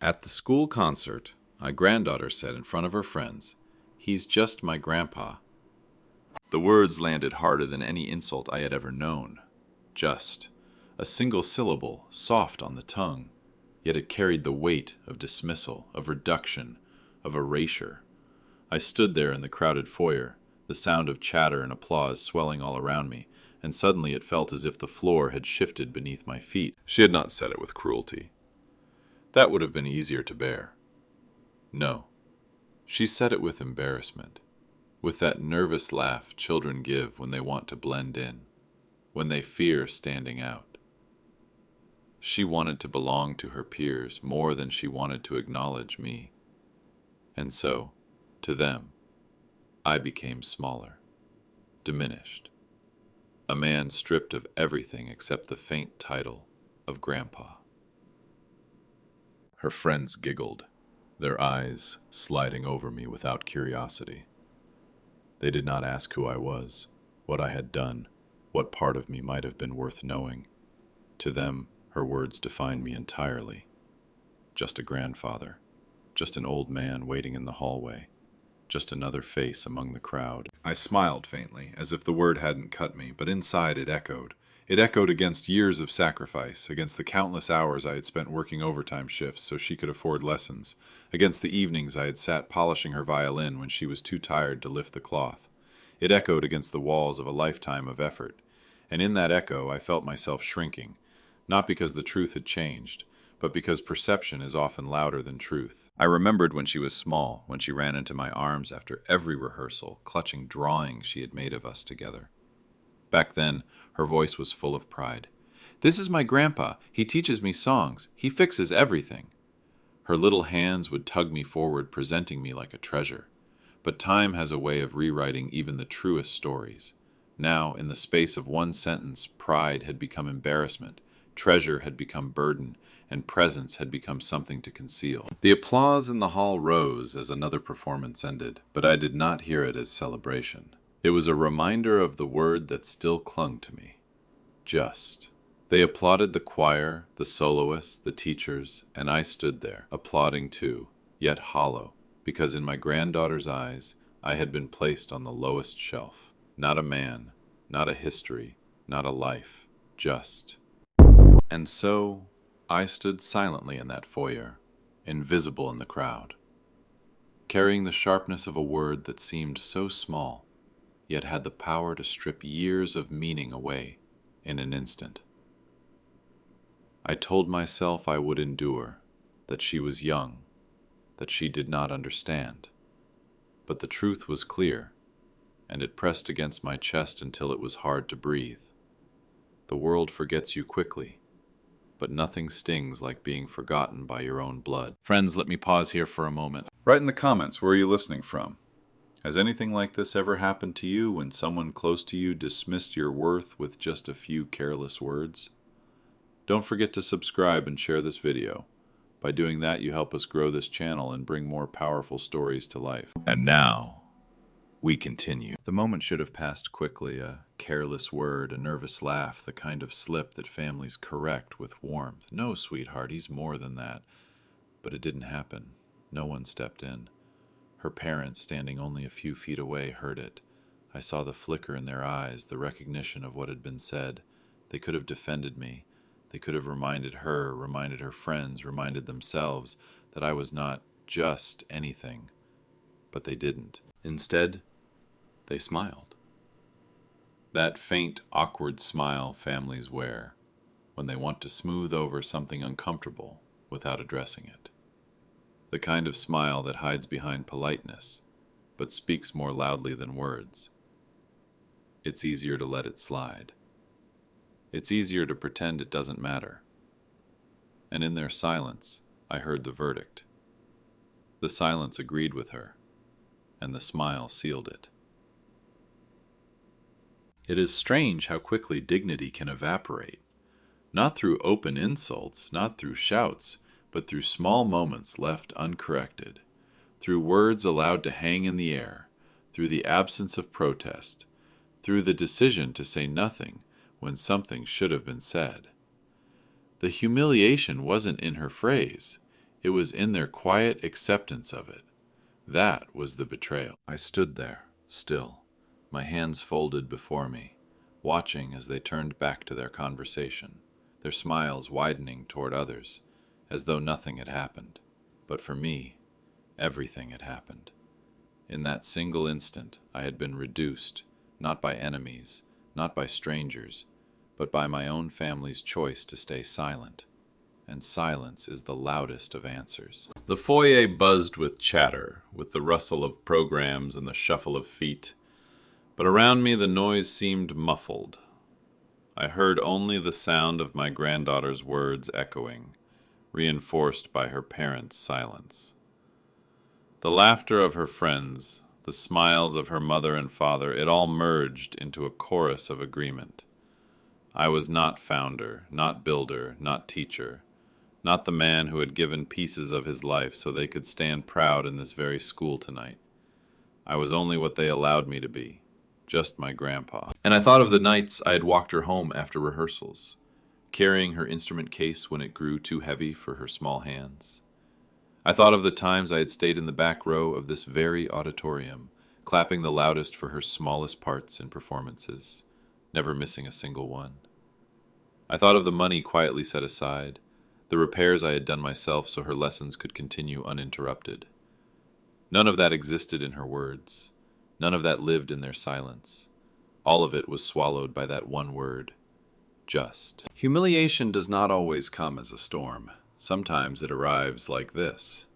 At the school concert, my granddaughter said in front of her friends, "He's just my grandpa." The words landed harder than any insult I had ever known. Just. A single syllable, soft on the tongue, yet it carried the weight of dismissal, of reduction, of erasure. I stood there in the crowded foyer, the sound of chatter and applause swelling all around me, and suddenly it felt as if the floor had shifted beneath my feet. She had not said it with cruelty. That would have been easier to bear. No. She said it with embarrassment, with that nervous laugh children give when they want to blend in, when they fear standing out. She wanted to belong to her peers more than she wanted to acknowledge me. And so, to them, I became smaller, diminished, a man stripped of everything except the faint title of Grandpa. Her friends giggled, their eyes sliding over me without curiosity. They did not ask who I was, what I had done, what part of me might have been worth knowing. To them, her words defined me entirely. Just a grandfather, just an old man waiting in the hallway, just another face among the crowd. I smiled faintly, as if the word hadn't cut me, but inside it echoed. It echoed against years of sacrifice, against the countless hours I had spent working overtime shifts so she could afford lessons, against the evenings I had sat polishing her violin when she was too tired to lift the cloth. It echoed against the walls of a lifetime of effort, and in that echo I felt myself shrinking, not because the truth had changed, but because perception is often louder than truth. I remembered when she was small, when she ran into my arms after every rehearsal, clutching drawings she had made of us together. Back then, her voice was full of pride. "This is my grandpa. He teaches me songs. He fixes everything." Her little hands would tug me forward, presenting me like a treasure. But time has a way of rewriting even the truest stories. Now, in the space of one sentence, pride had become embarrassment, treasure had become burden, and presence had become something to conceal. The applause in the hall rose as another performance ended, but I did not hear it as celebration. It was a reminder of the word that still clung to me. Just. They applauded the choir, the soloists, the teachers, and I stood there, applauding too, yet hollow, because in my granddaughter's eyes I had been placed on the lowest shelf. Not a man, not a history, not a life, just. And so I stood silently in that foyer, invisible in the crowd, carrying the sharpness of a word that seemed so small, yet had the power to strip years of meaning away in an instant. I told myself I would endure, that she was young, that she did not understand. But the truth was clear, and it pressed against my chest until it was hard to breathe. The world forgets you quickly, but nothing stings like being forgotten by your own blood. Friends, let me pause here for a moment. Write in the comments, where are you listening from? Has anything like this ever happened to you when someone close to you dismissed your worth with just a few careless words? Don't forget to subscribe and share this video. By doing that, you help us grow this channel and bring more powerful stories to life. And now, we continue. The moment should have passed quickly, a careless word, a nervous laugh, the kind of slip that families correct with warmth. "No, sweetheart, he's more than that." But it didn't happen. No one stepped in. Her parents, standing only a few feet away, heard it. I saw the flicker in their eyes, the recognition of what had been said. They could have defended me. They could have reminded her friends, reminded themselves that I was not just anything. But they didn't. Instead, they smiled. That faint, awkward smile families wear when they want to smooth over something uncomfortable without addressing it. The kind of smile that hides behind politeness, but speaks more loudly than words. It's easier to let it slide. It's easier to pretend it doesn't matter. And in their silence, I heard the verdict. The silence agreed with her, and the smile sealed it. It is strange how quickly dignity can evaporate. Not through open insults, not through shouts, but through small moments left uncorrected, through words allowed to hang in the air, through the absence of protest, through the decision to say nothing when something should have been said. The humiliation wasn't in her phrase, It was in their quiet acceptance of it. That was the betrayal. I stood there, still, my hands folded before me, watching as they turned back to their conversation, their smiles widening toward others, as though nothing had happened. But for me, everything had happened. In that single instant, I had been reduced, not by enemies, not by strangers, but by my own family's choice to stay silent. And silence is the loudest of answers. The foyer buzzed with chatter, with the rustle of programs and the shuffle of feet, but around me the noise seemed muffled. I heard only the sound of my granddaughter's words echoing, reinforced by her parents' silence. The laughter of her friends, the smiles of her mother and father, it all merged into a chorus of agreement. I was not founder, not builder, not teacher, not the man who had given pieces of his life so they could stand proud in this very school tonight. I was only what they allowed me to be, just my grandpa. And I thought of the nights I had walked her home after rehearsals, carrying her instrument case when it grew too heavy for her small hands. I thought of the times I had stayed in the back row of this very auditorium, clapping the loudest for her smallest parts in performances, never missing a single one. I thought of the money quietly set aside, the repairs I had done myself so her lessons could continue uninterrupted. None of that existed in her words. None of that lived in their silence. All of it was swallowed by that one word, just. Humiliation does not always come as a storm. Sometimes it arrives like this,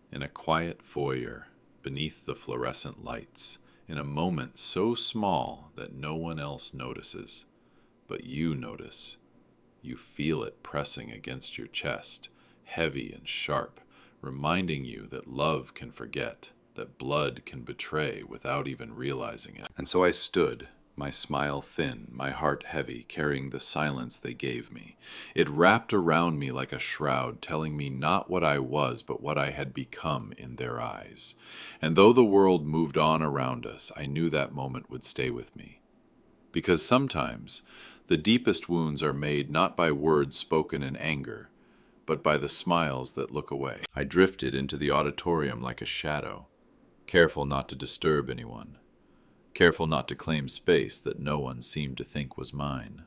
in a quiet foyer, beneath the fluorescent lights, in a moment so small that no one else notices. But you notice. You feel it pressing against your chest, heavy and sharp, reminding you that love can forget, that blood can betray without even realizing it. And so I stood, my smile thin, my heart heavy, carrying the silence they gave me. It wrapped around me like a shroud, telling me not what I was, but what I had become in their eyes. And though the world moved on around us, I knew that moment would stay with me. Because sometimes the deepest wounds are made not by words spoken in anger, but by the smiles that look away. I drifted into the auditorium like a shadow, careful not to disturb anyone, careful not to claim space that no one seemed to think was mine.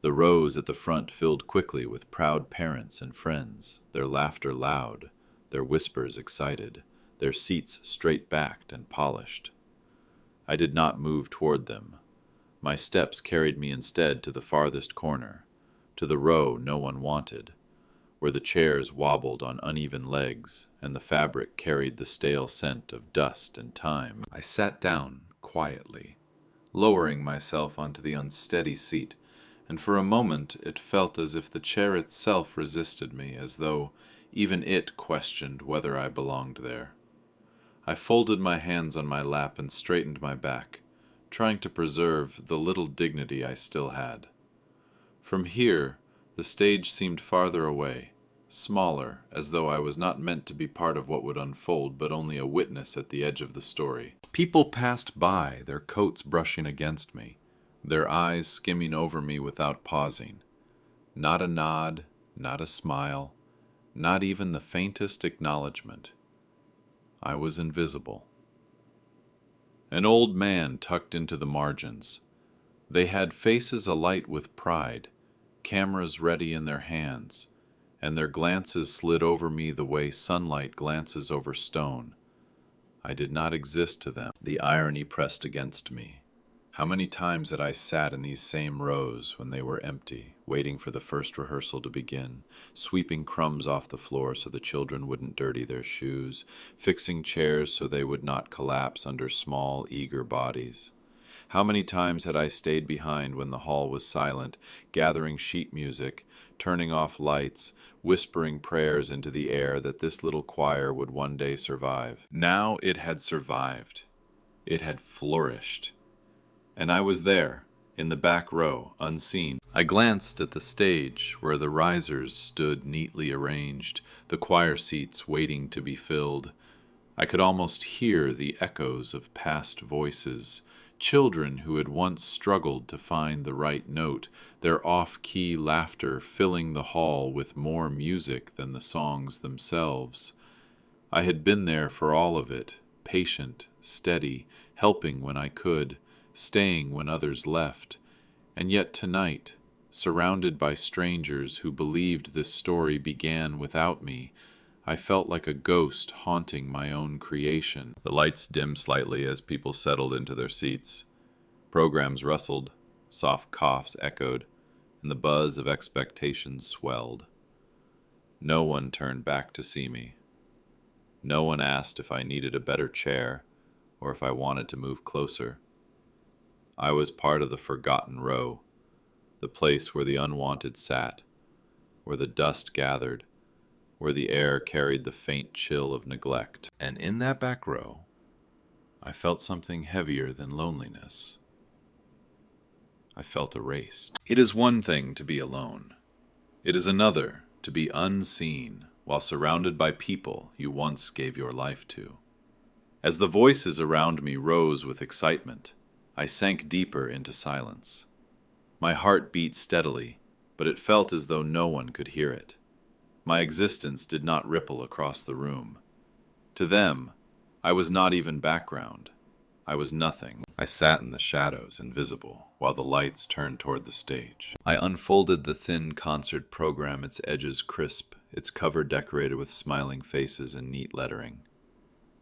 The rows at the front filled quickly with proud parents and friends, their laughter loud, their whispers excited, their seats straight-backed and polished. I did not move toward them. My steps carried me instead to the farthest corner, to the row no one wanted, where the chairs wobbled on uneven legs and the fabric carried the stale scent of dust and time. I sat down quietly, lowering myself onto the unsteady seat, and for a moment it felt as if the chair itself resisted me, as though even it questioned whether I belonged there. I folded my hands on my lap and straightened my back, trying to preserve the little dignity I still had. From here, the stage seemed farther away, smaller, as though I was not meant to be part of what would unfold, but only a witness at the edge of the story. People passed by, their coats brushing against me, their eyes skimming over me without pausing. Not a nod, not a smile, not even the faintest acknowledgement. I was invisible. An old man tucked into the margins. They had faces alight with pride, cameras ready in their hands, and their glances slid over me the way sunlight glances over stone. I did not exist to them. The irony pressed against me. How many times had I sat in these same rows when they were empty, waiting for the first rehearsal to begin, sweeping crumbs off the floor so the children wouldn't dirty their shoes, fixing chairs so they would not collapse under small, eager bodies. How many times had I stayed behind when the hall was silent, gathering sheet music, turning off lights, whispering prayers into the air that this little choir would one day survive. Now it had survived. It had flourished. And I was there, in the back row, unseen. I glanced at the stage where the risers stood neatly arranged, the choir seats waiting to be filled. I could almost hear the echoes of past voices, Children who had once struggled to find the right note, their off-key laughter filling the hall with more music than the songs themselves. I had been there for all of it, patient, steady, helping when I could, staying when others left. And yet tonight, surrounded by strangers who believed this story began without me, I felt like a ghost haunting my own creation. The lights dimmed slightly as people settled into their seats. Programs rustled, soft coughs echoed, and the buzz of expectation swelled. No one turned back to see me. No one asked if I needed a better chair or if I wanted to move closer. I was part of the forgotten row, the place where the unwanted sat, where the dust gathered, where the air carried the faint chill of neglect. And in that back row, I felt something heavier than loneliness. I felt erased. It is one thing to be alone. It is another to be unseen while surrounded by people you once gave your life to. As the voices around me rose with excitement, I sank deeper into silence. My heart beat steadily, but it felt as though no one could hear it. My existence did not ripple across the room. To them, I was not even background. I was nothing. I sat in the shadows, invisible, while the lights turned toward the stage. I unfolded the thin concert program, its edges crisp, its cover decorated with smiling faces and neat lettering.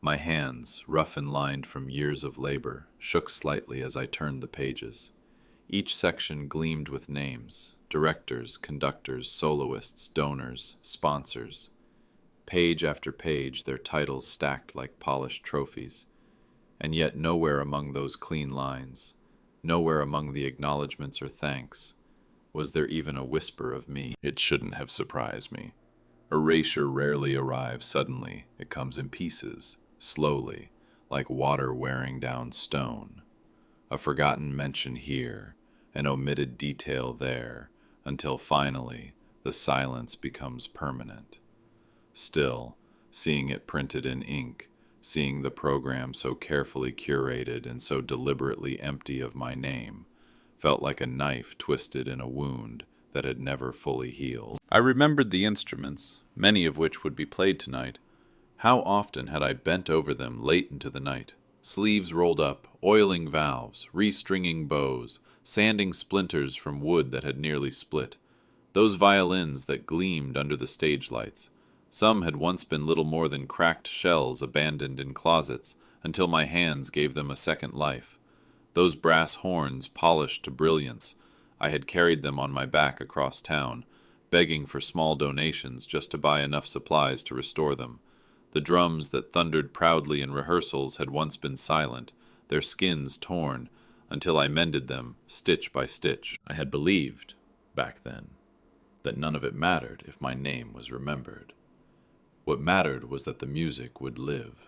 My hands, rough and lined from years of labor, shook slightly as I turned the pages. Each section gleamed with names: directors, conductors, soloists, donors, sponsors. Page after page, their titles stacked like polished trophies. And yet nowhere among those clean lines, nowhere among the acknowledgments or thanks, was there even a whisper of me. It shouldn't have surprised me. Erasure rarely arrives suddenly. It comes in pieces, slowly, like water wearing down stone. A forgotten mention here, an omitted detail there, until finally the silence becomes permanent. Still, seeing it printed in ink, seeing the program so carefully curated and so deliberately empty of my name, felt like a knife twisted in a wound that had never fully healed. I remembered the instruments, many of which would be played tonight. How often had I bent over them late into the night, sleeves rolled up, oiling valves, restringing bows, sanding splinters from wood that had nearly split. Those violins that gleamed under the stage lights. Some had once been little more than cracked shells abandoned in closets until my hands gave them a second life. Those brass horns polished to brilliance, I had carried them on my back across town, begging for small donations just to buy enough supplies to restore them. The drums that thundered proudly in rehearsals had once been silent, their skins torn, until I mended them, stitch by stitch. I had believed, back then, that none of it mattered if my name was remembered. What mattered was that the music would live,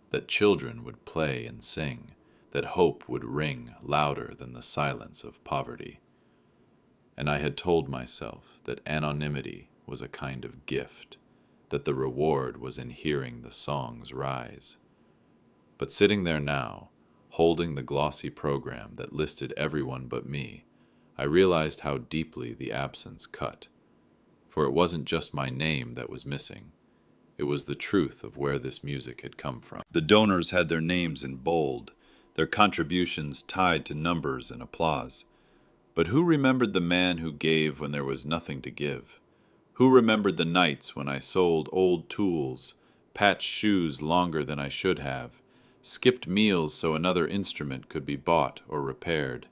that children would play and sing, that hope would ring louder than the silence of poverty. And I had told myself that anonymity was a kind of gift, that the reward was in hearing the songs rise. But sitting there now, holding the glossy program that listed everyone but me, I realized how deeply the absence cut. For it wasn't just my name that was missing. It was the truth of where this music had come from. The donors had their names in bold, their contributions tied to numbers and applause. But who remembered the man who gave when there was nothing to give? Who remembered the nights when I sold old tools, patched shoes longer than I should have, skipped meals so another instrument could be bought or repaired?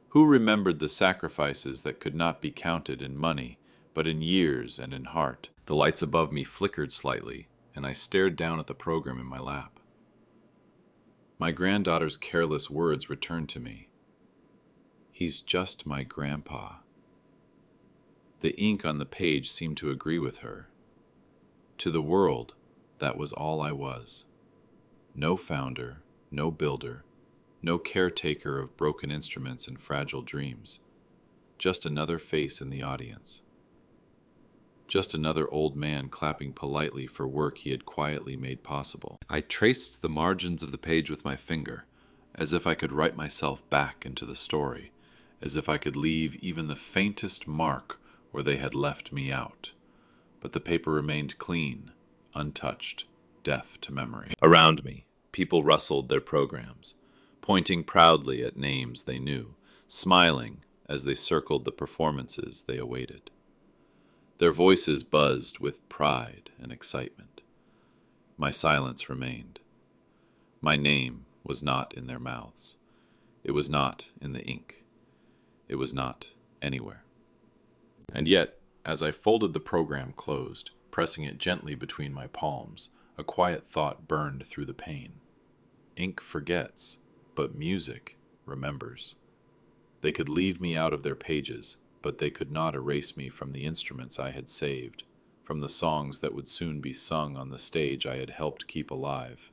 Who remembered the sacrifices that could not be counted in money, but in years and in heart? The lights above me flickered slightly, and I stared down at the program in my lap. My granddaughter's careless words returned to me. He's just my grandpa. The ink on the page seemed to agree with her. To the world, that was all I was. No founder, no builder, no caretaker of broken instruments and fragile dreams. Just another face in the audience. Just another old man clapping politely for work he had quietly made possible. I traced the margins of the page with my finger, as if I could write myself back into the story, as if I could leave even the faintest mark where they had left me out. But the paper remained clean, untouched, deaf to memory. Around me, people rustled their programs, pointing proudly at names they knew, smiling as they circled the performances they awaited. Their voices buzzed with pride and excitement. My silence remained. My name was not in their mouths. It was not in the ink. It was not anywhere. And yet, as I folded the program closed, pressing it gently between my palms, a quiet thought burned through the pain. Ink forgets, but music remembers. They could leave me out of their pages, but they could not erase me from the instruments I had saved, from the songs that would soon be sung on the stage I had helped keep alive.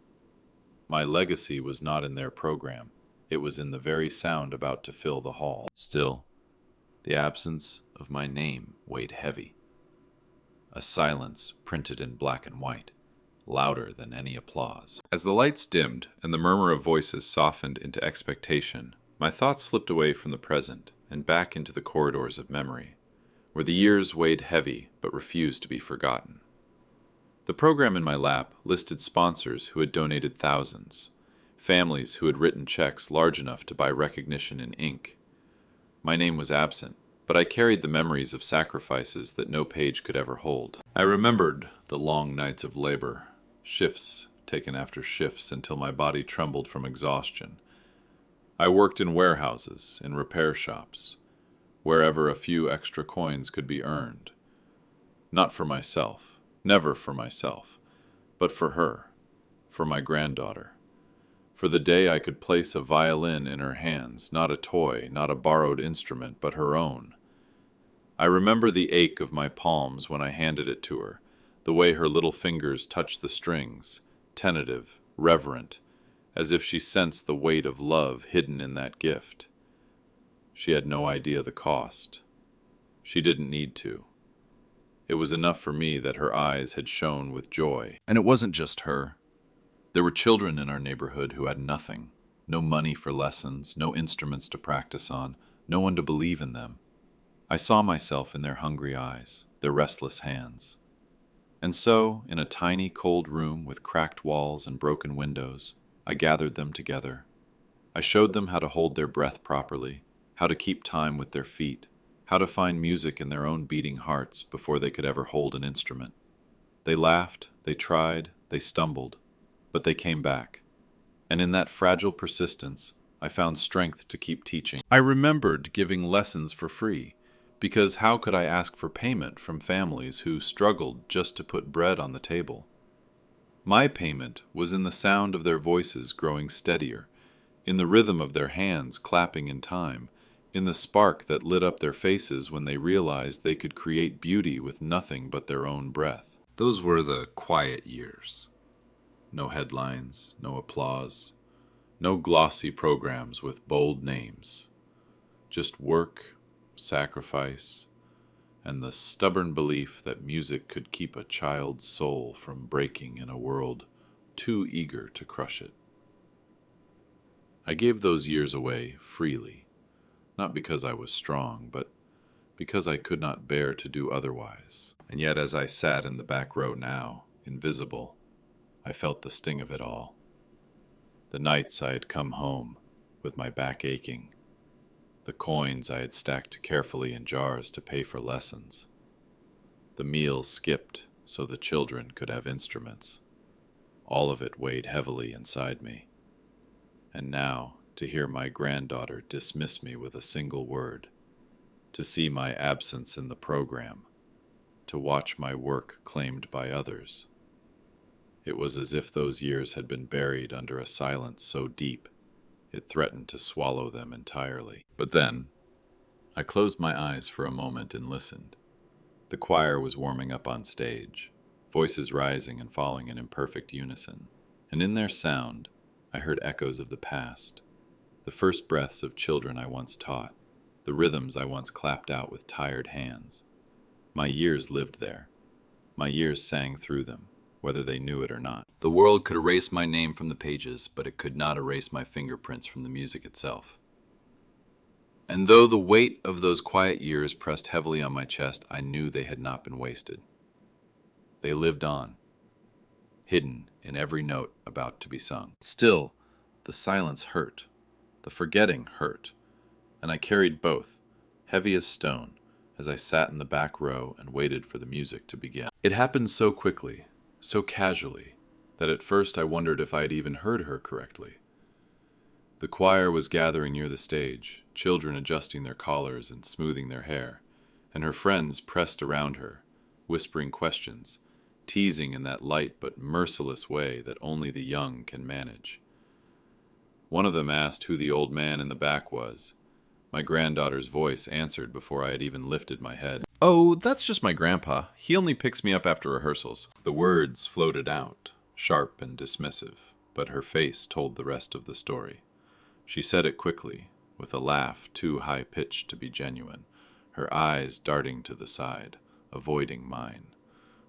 My legacy was not in their program. It was in the very sound about to fill the hall. Still, the absence of my name weighed heavy. A silence printed in black and white, louder than any applause. As the lights dimmed and the murmur of voices softened into expectation, my thoughts slipped away from the present and back into the corridors of memory, where the years weighed heavy but refused to be forgotten. The program in my lap listed sponsors who had donated thousands, families who had written checks large enough to buy recognition in ink. My name was absent, but I carried the memories of sacrifices that no page could ever hold. I remembered the long nights of labor, shifts taken after shifts until my body trembled from exhaustion. I worked in warehouses, in repair shops, wherever a few extra coins could be earned. Not for myself, never for myself, but for her, for my granddaughter. For the day I could place a violin in her hands, not a toy, not a borrowed instrument, but her own. I remember the ache of my palms when I handed it to her, the way her little fingers touched the strings, tentative, reverent, as if she sensed the weight of love hidden in that gift. She had no idea the cost. She didn't need to. It was enough for me that her eyes had shone with joy. And it wasn't just her. There were children in our neighborhood who had nothing. No money for lessons, no instruments to practice on, no one to believe in them. I saw myself in their hungry eyes, their restless hands. And so, in a tiny, cold room with cracked walls and broken windows, I gathered them together. I showed them how to hold their breath properly, how to keep time with their feet, how to find music in their own beating hearts before they could ever hold an instrument. They laughed, they tried, they stumbled, but they came back. And in that fragile persistence, I found strength to keep teaching. I remembered giving lessons for free, because how could I ask for payment from families who struggled just to put bread on the table? My payment was in the sound of their voices growing steadier, in the rhythm of their hands clapping in time, in the spark that lit up their faces when they realized they could create beauty with nothing but their own breath. Those were the quiet years. No headlines, no applause, no glossy programs with bold names. Just work, sacrifice, and the stubborn belief that music could keep a child's soul from breaking in a world too eager to crush it. I gave those years away freely, not because I was strong, but because I could not bear to do otherwise. And yet as I sat in the back row now, invisible, I felt the sting of it all. The nights I had come home, with my back aching, the coins I had stacked carefully in jars to pay for lessons, the meals skipped so the children could have instruments. All of it weighed heavily inside me. And now, to hear my granddaughter dismiss me with a single word, to see my absence in the program, to watch my work claimed by others. It was as if those years had been buried under a silence so deep it threatened to swallow them entirely. But then, I closed my eyes for a moment and listened. The choir was warming up on stage, voices rising and falling in imperfect unison, and in their sound, I heard echoes of the past, the first breaths of children I once taught, the rhythms I once clapped out with tired hands. My years lived there. My years sang through them. whether they knew it or not. The world could erase my name from the pages, but it could not erase my fingerprints from the music itself. And though the weight of those quiet years pressed heavily on my chest, I knew they had not been wasted. They lived on, hidden in every note about to be sung. Still, the silence hurt, the forgetting hurt, and I carried both, heavy as stone, as I sat in the back row and waited for the music to begin. It happened so quickly, so casually, that at first I wondered if I had even heard her correctly. The choir was gathering near the stage, children adjusting their collars and smoothing their hair, and her friends pressed around her, whispering questions, teasing in that light but merciless way that only the young can manage. One of them asked who the old man in the back was. My granddaughter's voice answered before I had even lifted my head. "Oh, that's just my grandpa. He only picks me up after rehearsals." The words floated out, sharp and dismissive, but her face told the rest of the story. She said it quickly, with a laugh too high-pitched to be genuine, her eyes darting to the side, avoiding mine.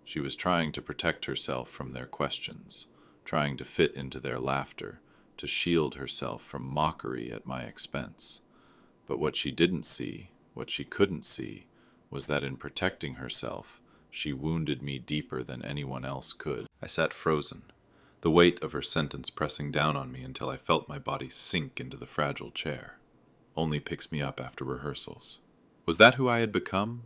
She was trying to protect herself from their questions, trying to fit into their laughter, to shield herself from mockery at my expense. But what she didn't see, what she couldn't see, was that in protecting herself, she wounded me deeper than anyone else could. I sat frozen, the weight of her sentence pressing down on me until I felt my body sink into the fragile chair. "Only picks me up after rehearsals." Was that who I had become?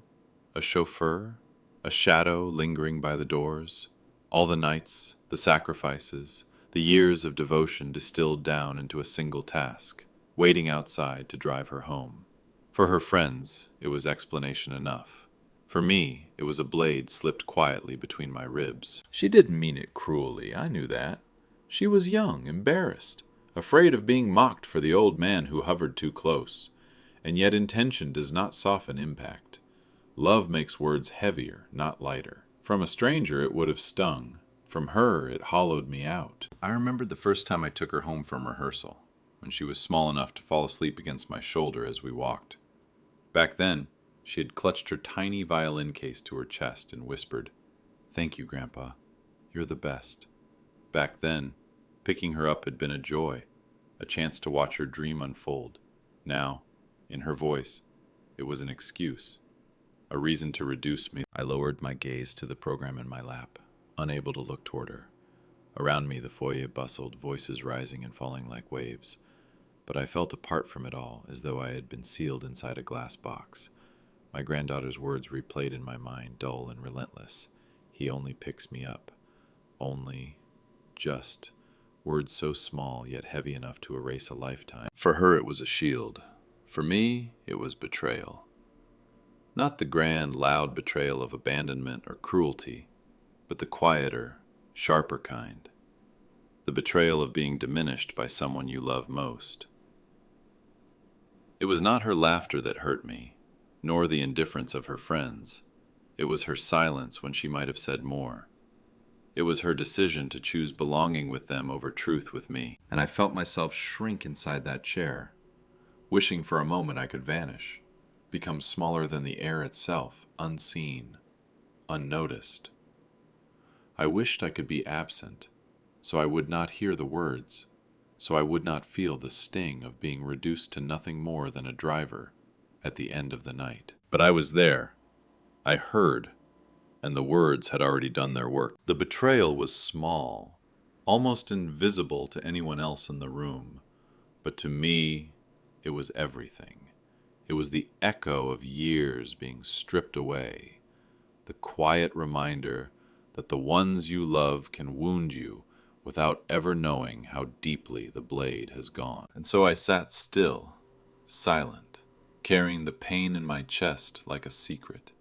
A chauffeur? A shadow lingering by the doors? All the nights, the sacrifices, the years of devotion distilled down into a single task, waiting outside to drive her home. For her friends, it was explanation enough. For me, it was a blade slipped quietly between my ribs. She didn't mean it cruelly, I knew that. She was young, embarrassed, afraid of being mocked for the old man who hovered too close. And yet intention does not soften impact. Love makes words heavier, not lighter. From a stranger it would have stung. From her it hollowed me out. I remembered the first time I took her home from rehearsal, when she was small enough to fall asleep against my shoulder as we walked. Back then, she had clutched her tiny violin case to her chest and whispered, "Thank you, Grandpa. You're the best." Back then, picking her up had been a joy, a chance to watch her dream unfold. Now, in her voice, it was an excuse, a reason to reduce me. I lowered my gaze to the program in my lap, unable to look toward her. Around me, the foyer bustled, voices rising and falling like waves. But I felt apart from it all, as though I had been sealed inside a glass box. My granddaughter's words replayed in my mind, dull and relentless. "He only picks me up." Only, just, words so small yet heavy enough to erase a lifetime. For her it was a shield. For me, it was betrayal. Not the grand, loud betrayal of abandonment or cruelty, but the quieter, sharper kind. The betrayal of being diminished by someone you love most. It was not her laughter that hurt me, nor the indifference of her friends. It was her silence when she might have said more. It was her decision to choose belonging with them over truth with me. And I felt myself shrink inside that chair, wishing for a moment I could vanish, become smaller than the air itself, unseen, unnoticed. I wished I could be absent, so I would not hear the words, so I would not feel the sting of being reduced to nothing more than a driver at the end of the night. But I was there. I heard, and the words had already done their work. The betrayal was small, almost invisible to anyone else in the room, but to me, it was everything. It was the echo of years being stripped away, the quiet reminder that the ones you love can wound you without ever knowing how deeply the blade has gone. And so I sat still, silent, carrying the pain in my chest like a secret,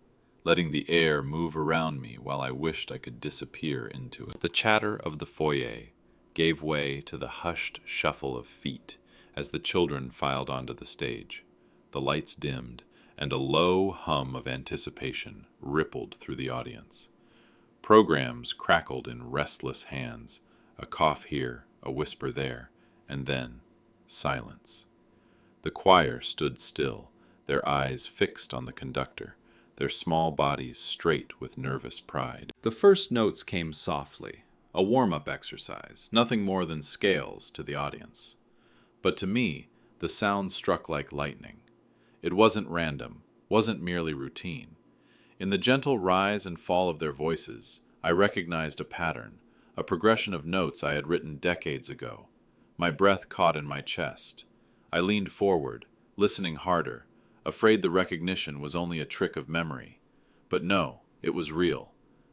letting the air move around me while I wished I could disappear into it. The chatter of the foyer gave way to the hushed shuffle of feet as the children filed onto the stage. The lights dimmed, and a low hum of anticipation rippled through the audience. Programs crackled in restless hands, a cough here, a whisper there, and then silence. The choir stood still, their eyes fixed on the conductor, their small bodies straight with nervous pride. The first notes came softly, a warm-up exercise, nothing more than scales to the audience. But to me, the sound struck like lightning. It wasn't random, wasn't merely routine. In the gentle rise and fall of their voices, I recognized a pattern, a progression of notes I had written decades ago. My breath caught in my chest. I leaned forward, listening harder, afraid the recognition was only a trick of memory. But no, it was real.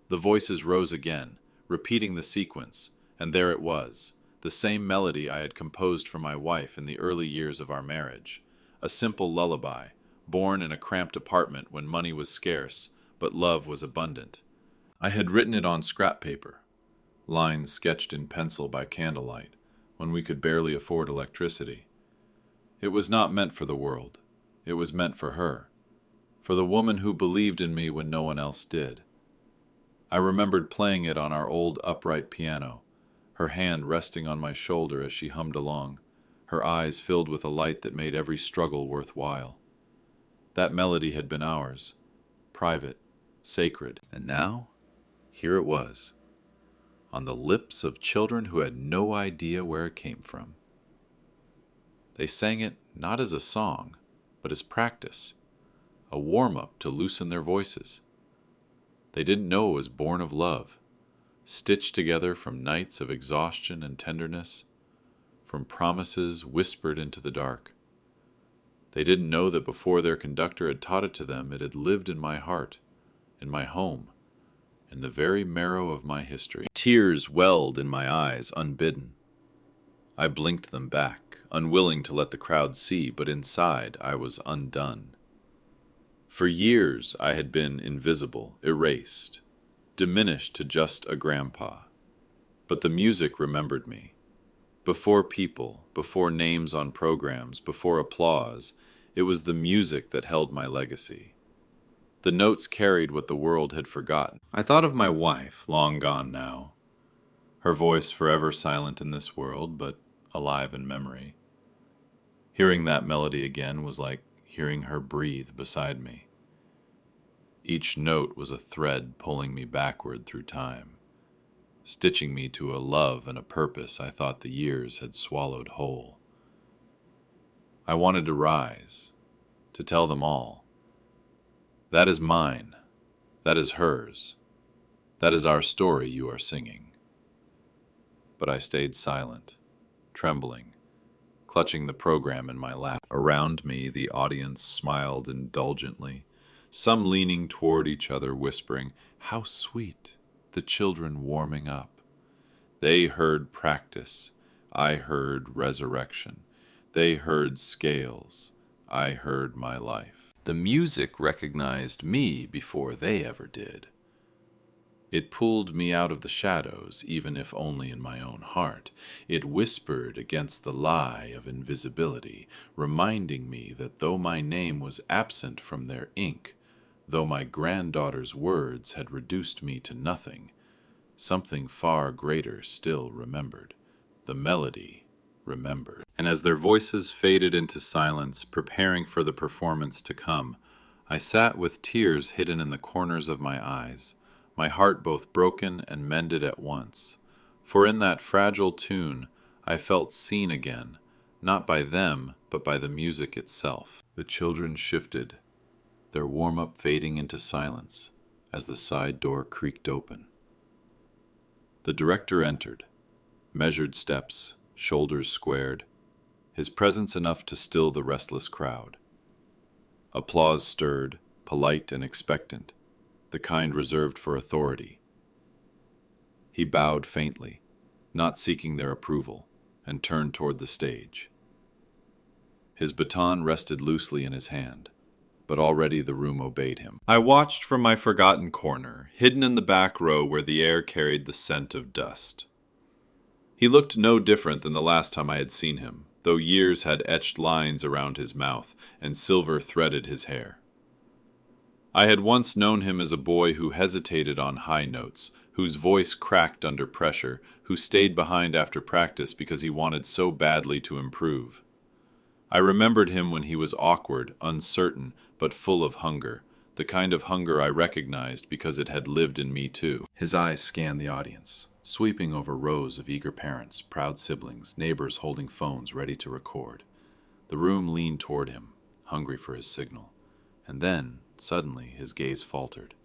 The voices rose again, repeating the sequence, and there it was, the same melody I had composed for my wife in the early years of our marriage. A simple lullaby, born in a cramped apartment when money was scarce, but love was abundant. I had written it on scrap paper, lines sketched in pencil by candlelight, when we could barely afford electricity. It was not meant for the world. It was meant for her, for the woman who believed in me when no one else did. I remembered playing it on our old upright piano, her hand resting on my shoulder as she hummed along, her eyes filled with a light that made every struggle worthwhile. That melody had been ours, private, sacred, and now, here it was, on the lips of children who had no idea where it came from. They sang it not as a song, but as practice, a warm-up to loosen their voices. They didn't know it was born of love, stitched together from nights of exhaustion and tenderness, from promises whispered into the dark. They didn't know that before their conductor had taught it to them, it had lived in my heart, in my home, in the very marrow of my history. Tears welled in my eyes, unbidden. I blinked them back, unwilling to let the crowd see, but inside I was undone. For years I had been invisible, erased, diminished to just a grandpa. But the music remembered me. Before people, before names on programs, before applause, it was the music that held my legacy. The notes carried what the world had forgotten. I thought of my wife, long gone now, her voice forever silent in this world, but alive in memory. Hearing that melody again was like hearing her breathe beside me. Each note was a thread pulling me backward through time, stitching me to a love and a purpose I thought the years had swallowed whole. I wanted to rise, to tell them all. That is mine. That is hers. That is our story you are singing. But I stayed silent, trembling, clutching the program in my lap. Around me, the audience smiled indulgently, some leaning toward each other, whispering, "How sweet," the children warming up. They heard practice. I heard resurrection. They heard scales. I heard my life. The music recognized me before they ever did. It pulled me out of the shadows, even if only in my own heart. It whispered against the lie of invisibility, reminding me that though my name was absent from their ink, though my granddaughter's words had reduced me to nothing, something far greater still remembered. The melody remembered. And as their voices faded into silence, preparing for the performance to come, I sat with tears hidden in the corners of my eyes, my heart both broken and mended at once. For in that fragile tune, I felt seen again, not by them, but by the music itself. The children shifted, their warm-up fading into silence as the side door creaked open. The director entered, measured steps, shoulders squared, his presence enough to still the restless crowd. Applause stirred, polite and expectant, the kind reserved for authority. He bowed faintly, not seeking their approval, and turned toward the stage. His baton rested loosely in his hand, but already the room obeyed him. I watched from my forgotten corner, hidden in the back row where the air carried the scent of dust. He looked no different than the last time I had seen him, though years had etched lines around his mouth and silver threaded his hair. I had once known him as a boy who hesitated on high notes, whose voice cracked under pressure, who stayed behind after practice because he wanted so badly to improve. I remembered him when he was awkward, uncertain, but full of hunger, the kind of hunger I recognized because it had lived in me too. His eyes scanned the audience, sweeping over rows of eager parents, proud siblings, neighbors holding phones ready to record. The room leaned toward him, hungry for his signal. And then, suddenly, his gaze faltered.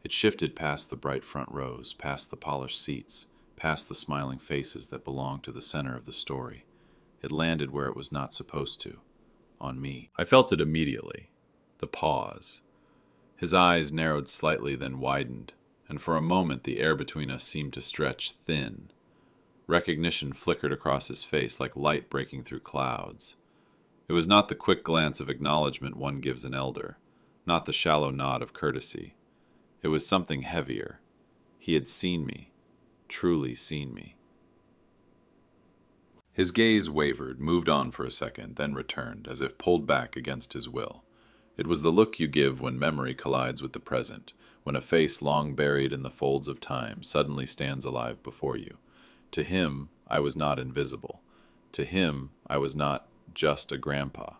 It shifted past the bright front rows, past the polished seats, past the smiling faces that belonged to the center of the story. It landed where it was not supposed to, on me. I felt it immediately. The pause. His eyes narrowed slightly, then widened, and for a moment the air between us seemed to stretch thin. Recognition flickered across his face like light breaking through clouds. It was not the quick glance of acknowledgement one gives an elder, not the shallow nod of courtesy. It was something heavier. He had seen me, truly seen me. His gaze wavered, moved on for a second, then returned, as if pulled back against his will. It was the look you give when memory collides with the present, when a face long buried in the folds of time suddenly stands alive before you. To him, I was not invisible. To him, I was not just a grandpa.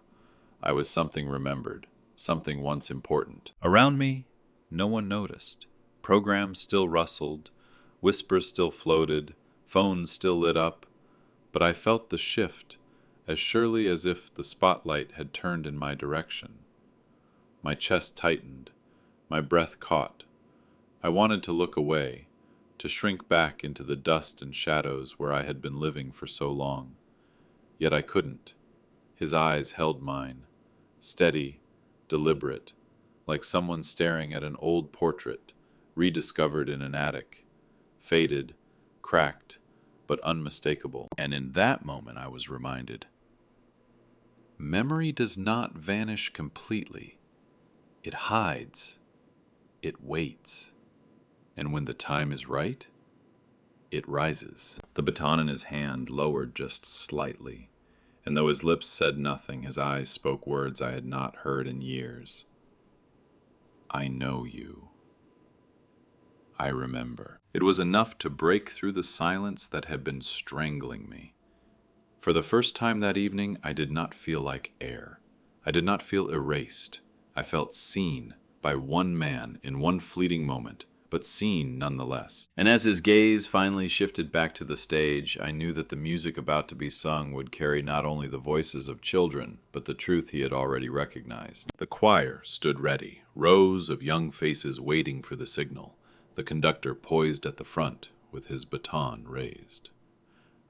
I was something remembered, something once important. Around me, no one noticed. Programs still rustled, whispers still floated, phones still lit up, but I felt the shift as surely as if the spotlight had turned in my direction. My chest tightened, my breath caught. I wanted to look away, to shrink back into the dust and shadows where I had been living for so long. Yet I couldn't. His eyes held mine, steady, deliberate, like someone staring at an old portrait, rediscovered in an attic, faded, cracked, but unmistakable. And in that moment I was reminded, memory does not vanish completely. It hides. It waits. And when the time is right, it rises. The baton in his hand lowered just slightly, and though his lips said nothing, his eyes spoke words I had not heard in years. I know you. I remember. It was enough to break through the silence that had been strangling me. For the first time that evening, I did not feel like air. I did not feel erased. I felt seen by one man in one fleeting moment, but seen nonetheless. And as his gaze finally shifted back to the stage, I knew that the music about to be sung would carry not only the voices of children, but the truth he had already recognized. The choir stood ready, rows of young faces waiting for the signal, the conductor poised at the front with his baton raised.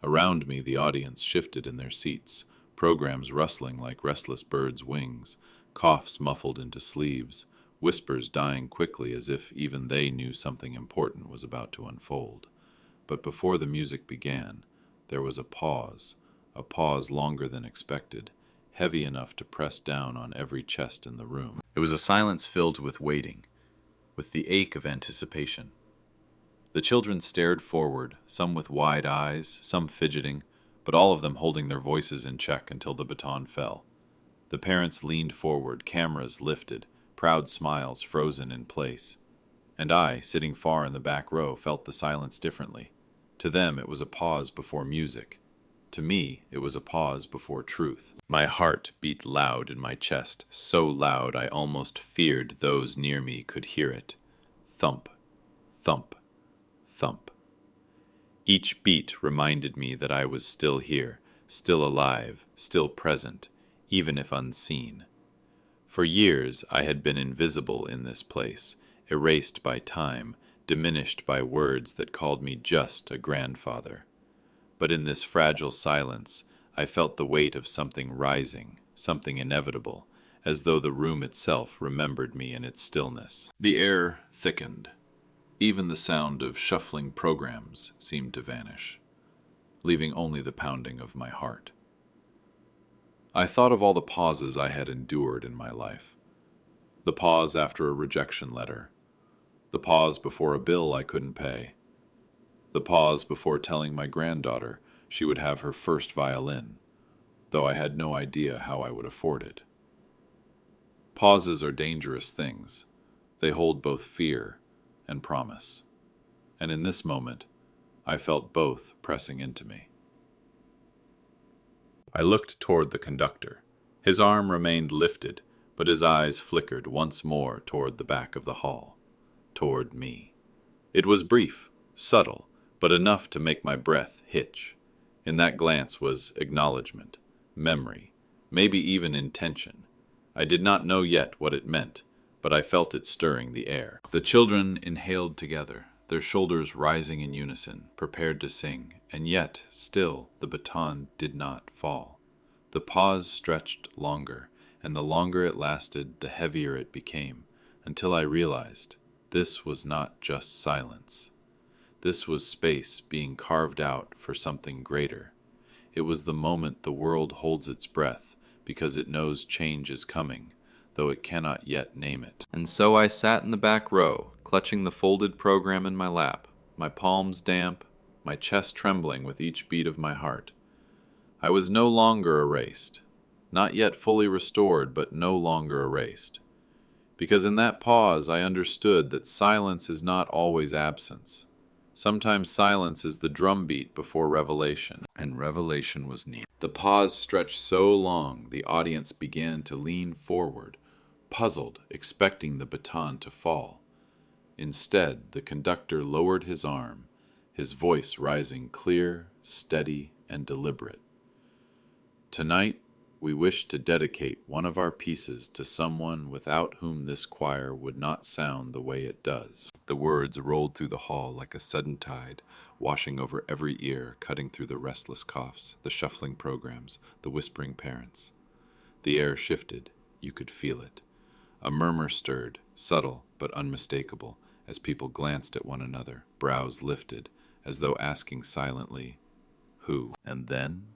Around me, the audience shifted in their seats, programs rustling like restless birds' wings, coughs muffled into sleeves, whispers dying quickly as if even they knew something important was about to unfold. But before the music began, there was a pause longer than expected, heavy enough to press down on every chest in the room. It was a silence filled with waiting, with the ache of anticipation. The children stared forward, some with wide eyes, some fidgeting, but all of them holding their voices in check until the baton fell. The parents leaned forward, cameras lifted, proud smiles frozen in place. And I, sitting far in the back row, felt the silence differently. To them, it was a pause before music. To me, it was a pause before truth. My heart beat loud in my chest, so loud I almost feared those near me could hear it. Thump, thump, thump. Each beat reminded me that I was still here, still alive, still present, even if unseen. For years I had been invisible in this place, erased by time, diminished by words that called me just a grandfather. But in this fragile silence, I felt the weight of something rising, something inevitable, as though the room itself remembered me in its stillness. The air thickened. Even the sound of shuffling programs seemed to vanish, leaving only the pounding of my heart. I thought of all the pauses I had endured in my life. The pause after a rejection letter. The pause before a bill I couldn't pay. The pause before telling my granddaughter she would have her first violin, though I had no idea how I would afford it. Pauses are dangerous things. They hold both fear and promise. And in this moment, I felt both pressing into me. I looked toward the conductor. His arm remained lifted, but his eyes flickered once more toward the back of the hall, toward me. It was brief, subtle, but enough to make my breath hitch. In that glance was acknowledgement, memory, maybe even intention. I did not know yet what it meant, but I felt it stirring the air. The children inhaled together, their shoulders rising in unison, prepared to sing, and yet, still, the baton did not fall. The pause stretched longer, and the longer it lasted, the heavier it became, until I realized this was not just silence. This was space being carved out for something greater. It was the moment the world holds its breath, because it knows change is coming, though it cannot yet name it. And so I sat in the back row, clutching the folded program in my lap, my palms damp, my chest trembling with each beat of my heart. I was no longer erased, not yet fully restored, but no longer erased. Because in that pause I understood that silence is not always absence. Sometimes silence is the drumbeat before revelation, and revelation was near. The pause stretched so long, the audience began to lean forward, puzzled, expecting the baton to fall. Instead, the conductor lowered his arm, his voice rising clear, steady, and deliberate. Tonight, we wish to dedicate one of our pieces to someone without whom this choir would not sound the way it does. The words rolled through the hall like a sudden tide, washing over every ear, cutting through the restless coughs, the shuffling programs, the whispering parents. The air shifted. You could feel it. A murmur stirred, subtle but unmistakable, as people glanced at one another, brows lifted, as though asking silently, "Who?" And then,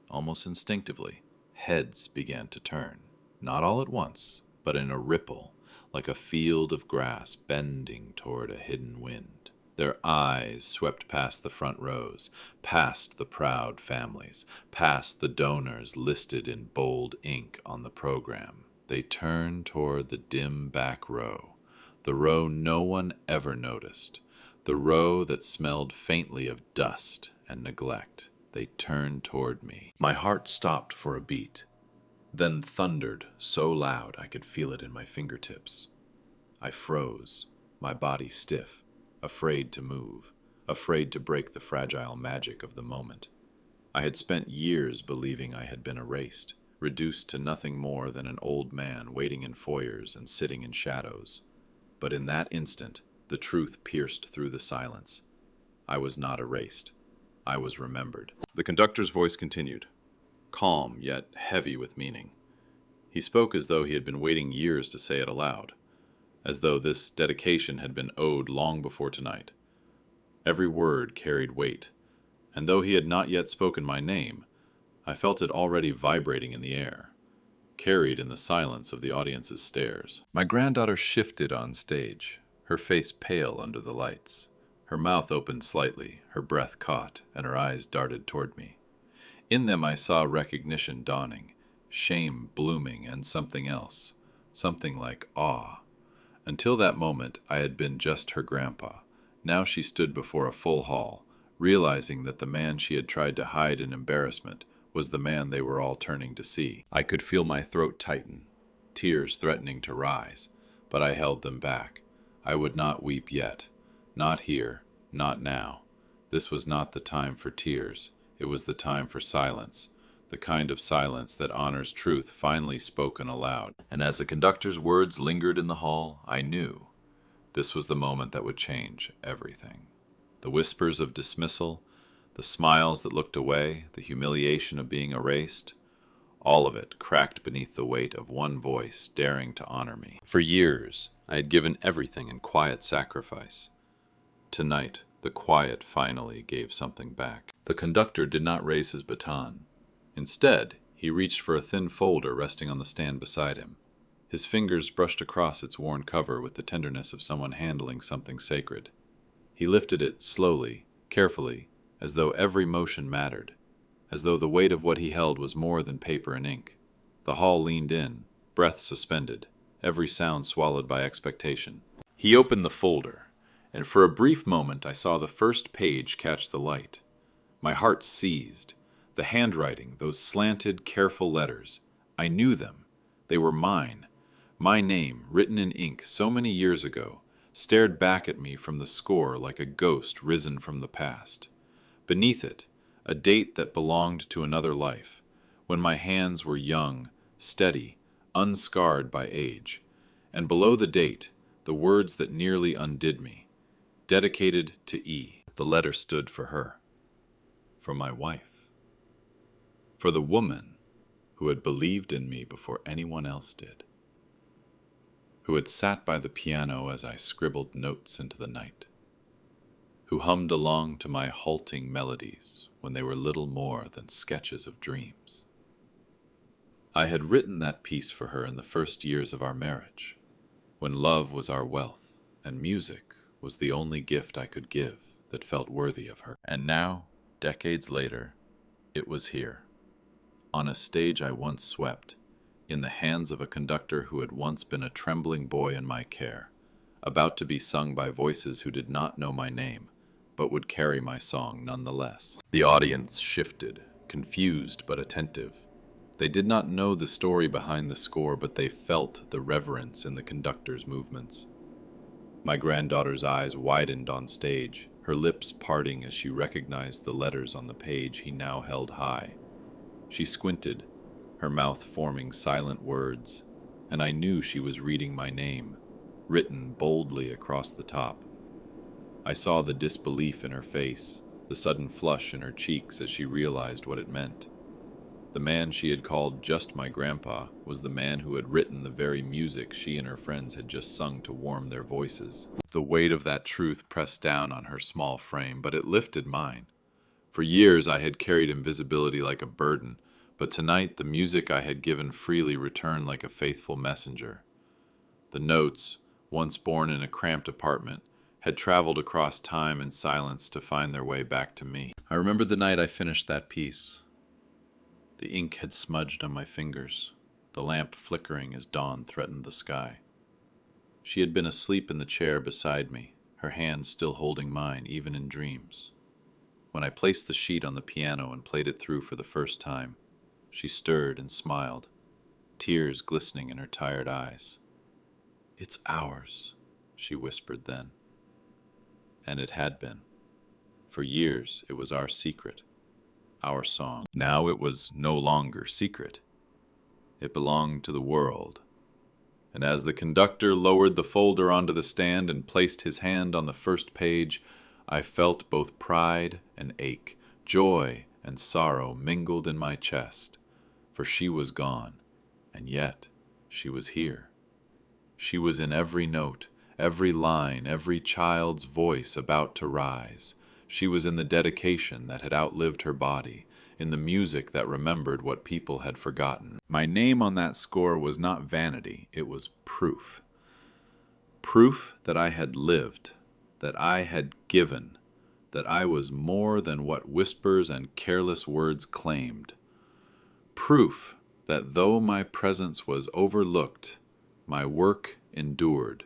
almost instinctively, heads began to turn, not all at once, but in a ripple, like a field of grass bending toward a hidden wind. Their eyes swept past the front rows, past the proud families, past the donors listed in bold ink on the program. They turned toward the dim back row, the row no one ever noticed, the row that smelled faintly of dust and neglect. They turned toward me. My heart stopped for a beat, then thundered so loud I could feel it in my fingertips. I froze, my body stiff, afraid to move, afraid to break the fragile magic of the moment. I had spent years believing I had been erased, reduced to nothing more than an old man waiting in foyers and sitting in shadows. But in that instant, the truth pierced through the silence. I was not erased. I was remembered. The conductor's voice continued, calm yet heavy with meaning. He spoke as though he had been waiting years to say it aloud, as though this dedication had been owed long before tonight. Every word carried weight, and though he had not yet spoken my name, I felt it already vibrating in the air, carried in the silence of the audience's stares. My granddaughter shifted on stage, her face pale under the lights. Her mouth opened slightly, her breath caught, and her eyes darted toward me. In them I saw recognition dawning, shame blooming, and something else, something like awe. Until that moment, I had been just her grandpa. Now she stood before a full hall, realizing that the man she had tried to hide in embarrassment was the man they were all turning to see. I could feel my throat tighten, tears threatening to rise, but I held them back. I would not weep yet. Not here, not now. This was not the time for tears. It was the time for silence, the kind of silence that honors truth finally spoken aloud. And as the conductor's words lingered in the hall, I knew this was the moment that would change everything. The whispers of dismissal, the smiles that looked away, the humiliation of being erased, all of it cracked beneath the weight of one voice daring to honor me. For years, I had given everything in quiet sacrifice. Tonight, the quiet finally gave something back. The conductor did not raise his baton. Instead, he reached for a thin folder resting on the stand beside him. His fingers brushed across its worn cover with the tenderness of someone handling something sacred. He lifted it slowly, carefully, as though every motion mattered, as though the weight of what he held was more than paper and ink. The hall leaned in, breath suspended, every sound swallowed by expectation. He opened the folder, and for a brief moment I saw the first page catch the light. My heart seized. The handwriting, those slanted, careful letters. I knew them. They were mine. My name, written in ink so many years ago, stared back at me from the score like a ghost risen from the past. Beneath it, a date that belonged to another life, when my hands were young, steady, unscarred by age, and below the date, the words that nearly undid me, dedicated to E. The letter stood for her, for my wife, for the woman who had believed in me before anyone else did, who had sat by the piano as I scribbled notes into the night, who hummed along to my halting melodies when they were little more than sketches of dreams. I had written that piece for her in the first years of our marriage, when love was our wealth and music was the only gift I could give that felt worthy of her. And now, decades later, it was here, on a stage I once swept, in the hands of a conductor who had once been a trembling boy in my care, about to be sung by voices who did not know my name, but would carry my song nonetheless. The audience shifted, confused but attentive. They did not know the story behind the score, but they felt the reverence in the conductor's movements. My granddaughter's eyes widened on stage, her lips parting as she recognized the letters on the page he now held high. She squinted, her mouth forming silent words, and I knew she was reading my name, written boldly across the top. I saw the disbelief in her face, the sudden flush in her cheeks as she realized what it meant. The man she had called just my grandpa was the man who had written the very music she and her friends had just sung to warm their voices. The weight of that truth pressed down on her small frame, but it lifted mine. For years I had carried invisibility like a burden, but tonight the music I had given freely returned like a faithful messenger. The notes, once born in a cramped apartment, had traveled across time and silence to find their way back to me. I remember the night I finished that piece. The ink had smudged on my fingers, the lamp flickering as dawn threatened the sky. She had been asleep in the chair beside me, her hand still holding mine, even in dreams. When I placed the sheet on the piano and played it through for the first time, she stirred and smiled, tears glistening in her tired eyes. "It's ours," she whispered then. And it had been. For years, it was our secret. Our song. Now it was no longer secret. It belonged to the world. And as the conductor lowered the folder onto the stand and placed his hand on the first page, I felt both pride and ache, joy and sorrow mingled in my chest. For she was gone, and yet she was here. She was in every note, every line, every child's voice about to rise. She was in the dedication that had outlived her body, in the music that remembered what people had forgotten. My name on that score was not vanity, it was proof. Proof that I had lived, that I had given, that I was more than what whispers and careless words claimed. Proof that though my presence was overlooked, my work endured.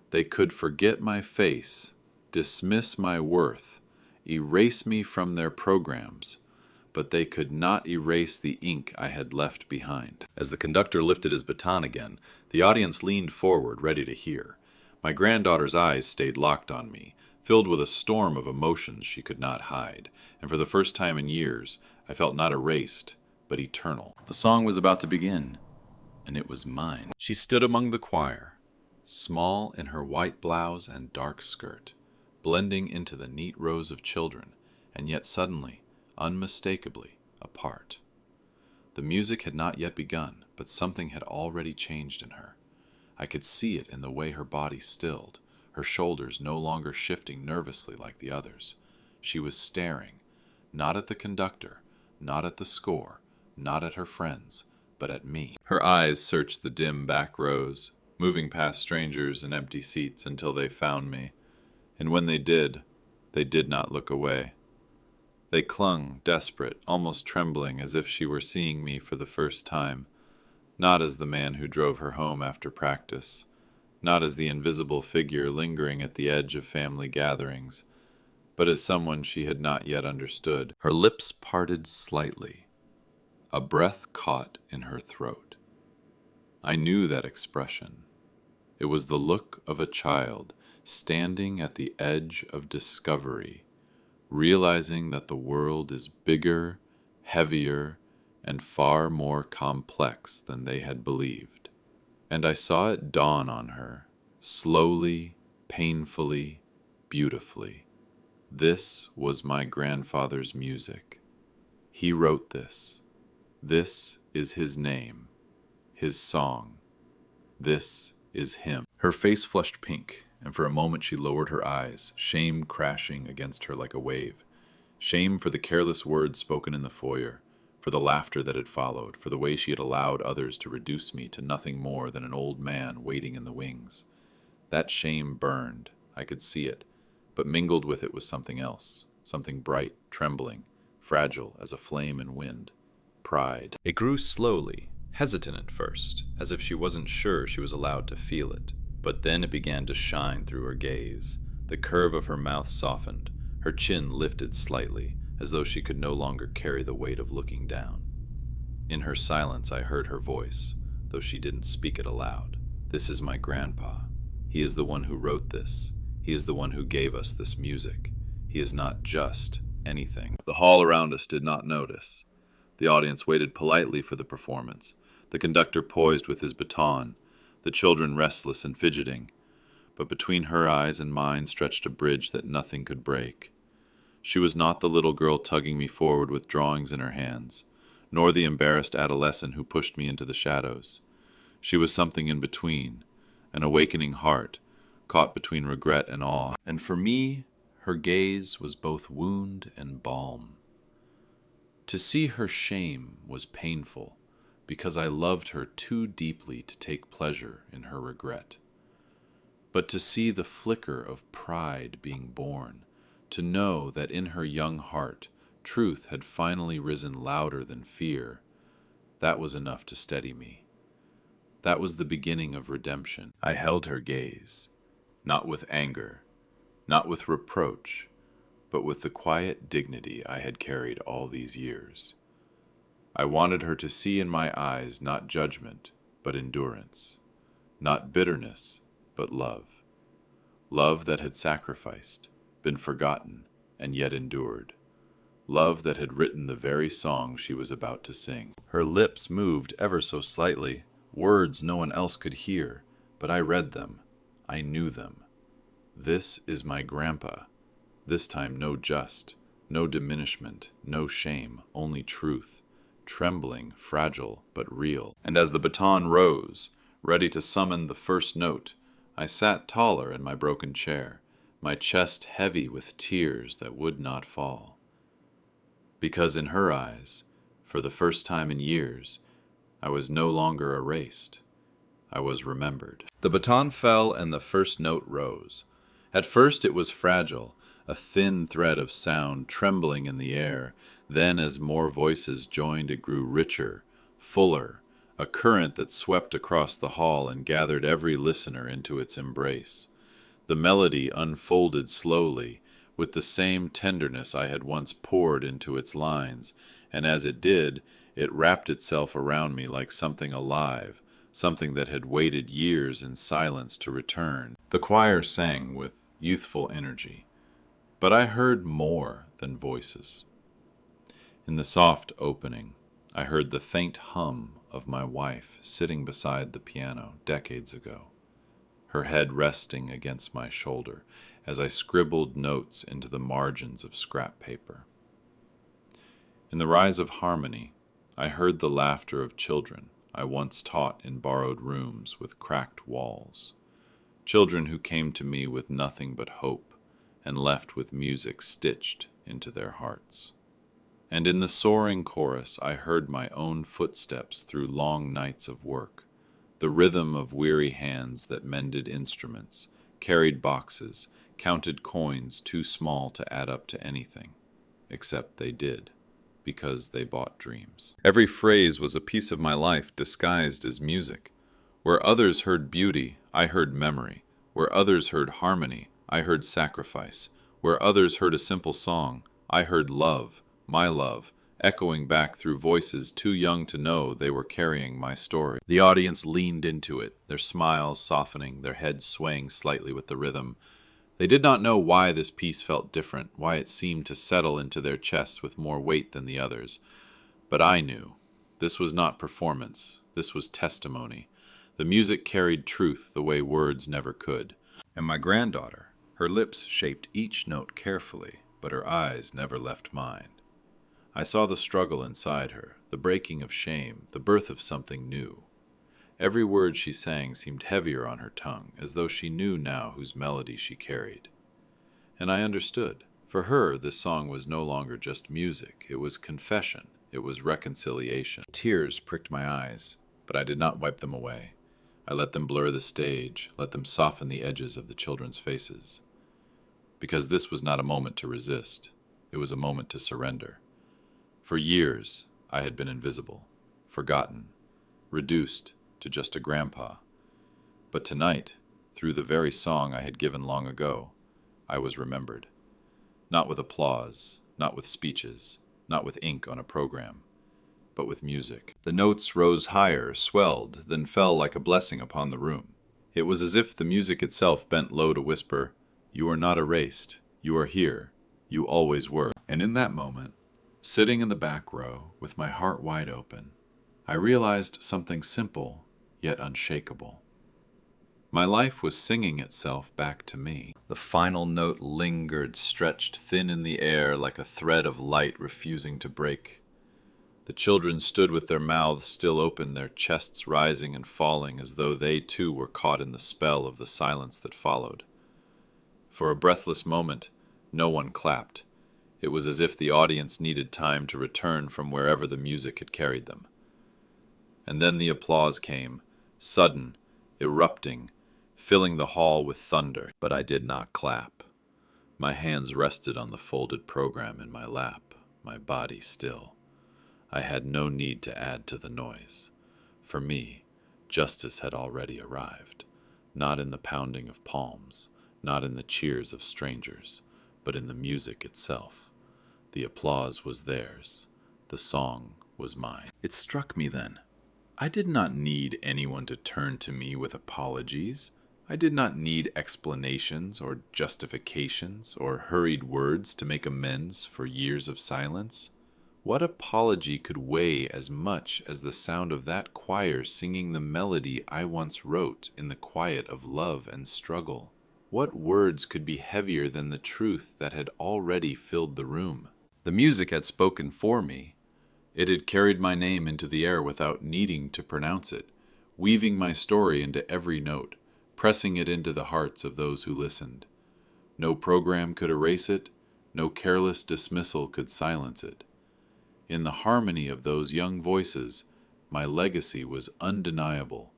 They could forget my face, dismiss my worth, erase me from their programs, but they could not erase the ink I had left behind. As the conductor lifted his baton again, the audience leaned forward, ready to hear. My granddaughter's eyes stayed locked on me, filled with a storm of emotions she could not hide, and for the first time in years, I felt not erased, but eternal. The song was about to begin, and it was mine. She stood among the choir, small in her white blouse and dark skirt, blending into the neat rows of children, and yet suddenly, unmistakably, apart. The music had not yet begun, but something had already changed in her. I could see it in the way her body stilled, her shoulders no longer shifting nervously like the others. She was staring, not at the conductor, not at the score, not at her friends, but at me. Her eyes searched the dim back rows, moving past strangers and empty seats until they found me. And when they did not look away. They clung, desperate, almost trembling, as if she were seeing me for the first time, not as the man who drove her home after practice, not as the invisible figure lingering at the edge of family gatherings, but as someone she had not yet understood. Her lips parted slightly, a breath caught in her throat. I knew that expression. It was the look of a child standing at the edge of discovery, realizing that the world is bigger, heavier, and far more complex than they had believed. And I saw it dawn on her, slowly, painfully, beautifully. This was my grandfather's music. He wrote this. This is his name, his song. This is him. Her face flushed pink, and for a moment she lowered her eyes, shame crashing against her like a wave. Shame for the careless words spoken in the foyer, for the laughter that had followed, for the way she had allowed others to reduce me to nothing more than an old man waiting in the wings. That shame burned, I could see it, but mingled with it was something else, something bright, trembling, fragile as a flame in wind. Pride. It grew slowly, hesitant at first, as if she wasn't sure she was allowed to feel it. But then it began to shine through her gaze. The curve of her mouth softened, her chin lifted slightly, as though she could no longer carry the weight of looking down. In her silence I heard her voice, though she didn't speak it aloud. This is my grandpa. He is the one who wrote this. He is the one who gave us this music. He is not just anything. The hall around us did not notice. The audience waited politely for the performance, the conductor poised with his baton, the children restless and fidgeting. But between her eyes and mine stretched a bridge that nothing could break. She was not the little girl tugging me forward with drawings in her hands, nor the embarrassed adolescent who pushed me into the shadows. She was something in between, an awakening heart, caught between regret and awe. And for me, her gaze was both wound and balm. To see her shame was painful, because I loved her too deeply to take pleasure in her regret. But to see the flicker of pride being born, to know that in her young heart truth had finally risen louder than fear, that was enough to steady me. That was the beginning of redemption. I held her gaze, not with anger, not with reproach, but with the quiet dignity I had carried all these years. I wanted her to see in my eyes not judgment, but endurance, not bitterness, but love. Love that had sacrificed, been forgotten, and yet endured. Love that had written the very song she was about to sing. Her lips moved ever so slightly, words no one else could hear, but I read them. I knew them. This is my grandpa. This time no just, no diminishment, no shame, only truth, trembling, fragile, but real. And as the baton rose, ready to summon the first note, I sat taller in my broken chair, my chest heavy with tears that would not fall. Because in her eyes, for the first time in years, I was no longer erased. I was remembered. The baton fell and the first note rose. At first it was fragile, a thin thread of sound trembling in the air. Then as more voices joined it grew richer, fuller, a current that swept across the hall and gathered every listener into its embrace. The melody unfolded slowly, with the same tenderness I had once poured into its lines, and as it did, it wrapped itself around me like something alive, something that had waited years in silence to return. The choir sang with youthful energy, but I heard more than voices. In the soft opening, I heard the faint hum of my wife sitting beside the piano decades ago, her head resting against my shoulder as I scribbled notes into the margins of scrap paper. In the rise of harmony, I heard the laughter of children I once taught in borrowed rooms with cracked walls, children who came to me with nothing but hope and left with music stitched into their hearts. And in the soaring chorus I heard my own footsteps through long nights of work, the rhythm of weary hands that mended instruments, carried boxes, counted coins too small to add up to anything, except they did, because they bought dreams. Every phrase was a piece of my life disguised as music. Where others heard beauty, I heard memory. Where others heard harmony, I heard sacrifice. Where others heard a simple song, I heard love, my love, echoing back through voices too young to know they were carrying my story. The audience leaned into it, their smiles softening, their heads swaying slightly with the rhythm. They did not know why this piece felt different, why it seemed to settle into their chests with more weight than the others. But I knew. This was not performance. This was testimony. The music carried truth the way words never could. And my granddaughter, her lips shaped each note carefully, but her eyes never left mine. I saw the struggle inside her, the breaking of shame, the birth of something new. Every word she sang seemed heavier on her tongue, as though she knew now whose melody she carried. And I understood. For her, this song was no longer just music. It was confession. It was reconciliation. Tears pricked my eyes, but I did not wipe them away. I let them blur the stage, let them soften the edges of the children's faces. Because this was not a moment to resist. It was a moment to surrender. For years, I had been invisible, forgotten, reduced to just a grandpa. But tonight, through the very song I had given long ago, I was remembered. Not with applause, not with speeches, not with ink on a program, but with music. The notes rose higher, swelled, then fell like a blessing upon the room. It was as if the music itself bent low to whisper, "You are not erased. You are here. You always were." And in that moment, sitting in the back row, with my heart wide open, I realized something simple, yet unshakable. My life was singing itself back to me. The final note lingered, stretched thin in the air like a thread of light refusing to break. The children stood with their mouths still open, their chests rising and falling as though they too were caught in the spell of the silence that followed. For a breathless moment, no one clapped. It was as if the audience needed time to return from wherever the music had carried them. And then the applause came, sudden, erupting, filling the hall with thunder. But I did not clap. My hands rested on the folded program in my lap, my body still. I had no need to add to the noise. For me, justice had already arrived, not in the pounding of palms, not in the cheers of strangers, but in the music itself. The applause was theirs. The song was mine. It struck me then. I did not need anyone to turn to me with apologies. I did not need explanations or justifications or hurried words to make amends for years of silence. What apology could weigh as much as the sound of that choir singing the melody I once wrote in the quiet of love and struggle? What words could be heavier than the truth that had already filled the room? The music had spoken for me. It had carried my name into the air without needing to pronounce it, weaving my story into every note, pressing it into the hearts of those who listened. No program could erase it, no careless dismissal could silence it. In the harmony of those young voices, my legacy was undeniable,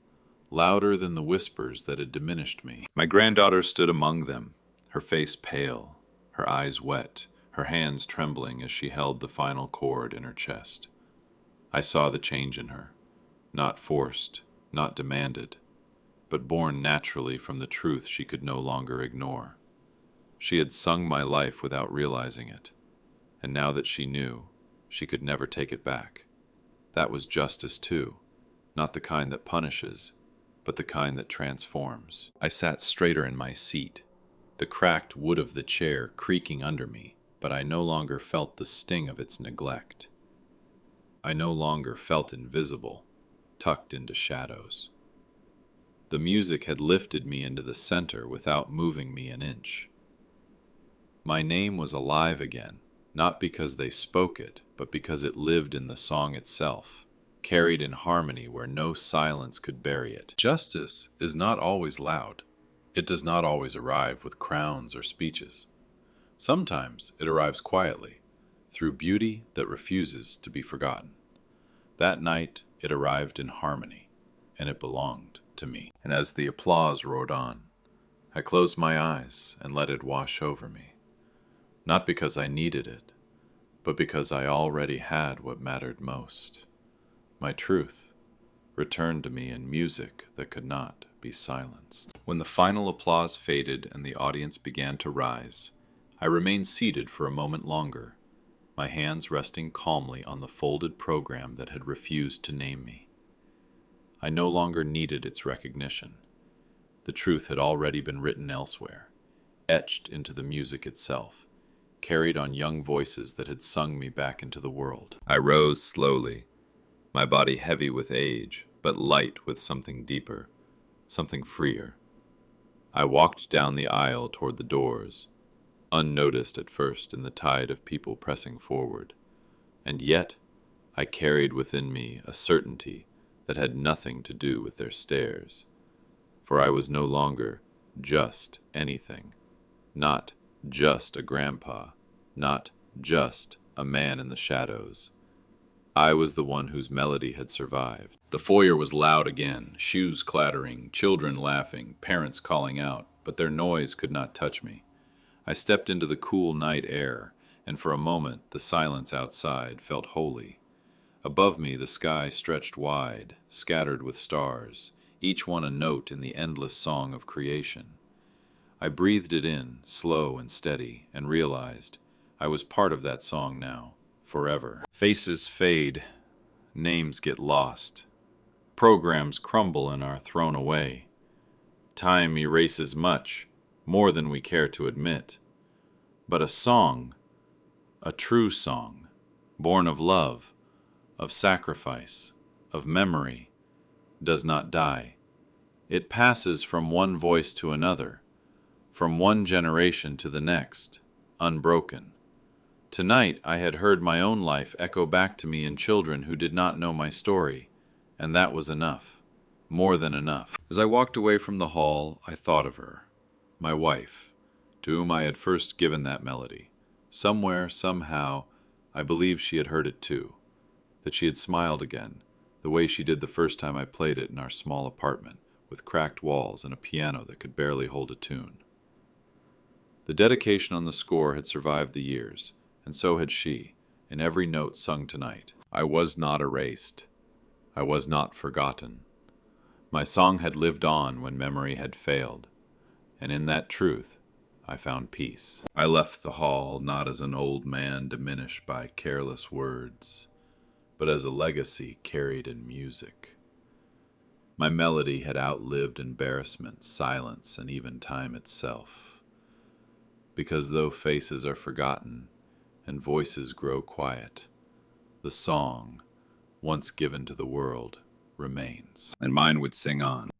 louder than the whispers that had diminished me. My granddaughter stood among them, her face pale, her eyes wet, her hands trembling as she held the final chord in her chest. I saw the change in her, not forced, not demanded, but born naturally from the truth she could no longer ignore. She had sung my life without realizing it, and now that she knew, she could never take it back. That was justice too, not the kind that punishes, but the kind that transforms. I sat straighter in my seat, the cracked wood of the chair creaking under me, but I no longer felt the sting of its neglect. I no longer felt invisible, tucked into shadows. The music had lifted me into the center without moving me an inch. My name was alive again, not because they spoke it, but because it lived in the song itself, carried in harmony where no silence could bury it. Justice is not always loud. It does not always arrive with crowns or speeches. Sometimes it arrives quietly, through beauty that refuses to be forgotten. That night it arrived in harmony, and it belonged to me. And as the applause roared on, I closed my eyes and let it wash over me. Not because I needed it, but because I already had what mattered most. My truth returned to me in music that could not be silenced. When the final applause faded and the audience began to rise, I remained seated for a moment longer, my hands resting calmly on the folded program that had refused to name me. I no longer needed its recognition. The truth had already been written elsewhere, etched into the music itself, carried on young voices that had sung me back into the world. I rose slowly, my body heavy with age, but light with something deeper, something freer. I walked down the aisle toward the doors, unnoticed at first in the tide of people pressing forward, and yet I carried within me a certainty that had nothing to do with their stares, for I was no longer just anything, not just a grandpa, not just a man in the shadows. I was the one whose melody had survived. The foyer was loud again, shoes clattering, children laughing, parents calling out, but their noise could not touch me. I stepped into the cool night air, and for a moment the silence outside felt holy. Above me the sky stretched wide, scattered with stars, each one a note in the endless song of creation. I breathed it in, slow and steady, and realized I was part of that song now, forever. Faces fade, names get lost, programs crumble and are thrown away. Time erases much, more than we care to admit. But a song, a true song, born of love, of sacrifice, of memory, does not die. It passes from one voice to another, from one generation to the next, unbroken. Tonight I had heard my own life echo back to me in children who did not know my story, and that was enough, more than enough. As I walked away from the hall, I thought of her, my wife, to whom I had first given that melody. Somewhere, somehow, I believed she had heard it too, that she had smiled again, the way she did the first time I played it in our small apartment, with cracked walls and a piano that could barely hold a tune. The dedication on the score had survived the years, and so had she, in every note sung tonight. I was not erased. I was not forgotten. My song had lived on when memory had failed, and in that truth I found peace. I left the hall not as an old man diminished by careless words, but as a legacy carried in music. My melody had outlived embarrassment, silence, and even time itself. Because though faces are forgotten and voices grow quiet, the song, once given to the world, remains. And mine would sing on.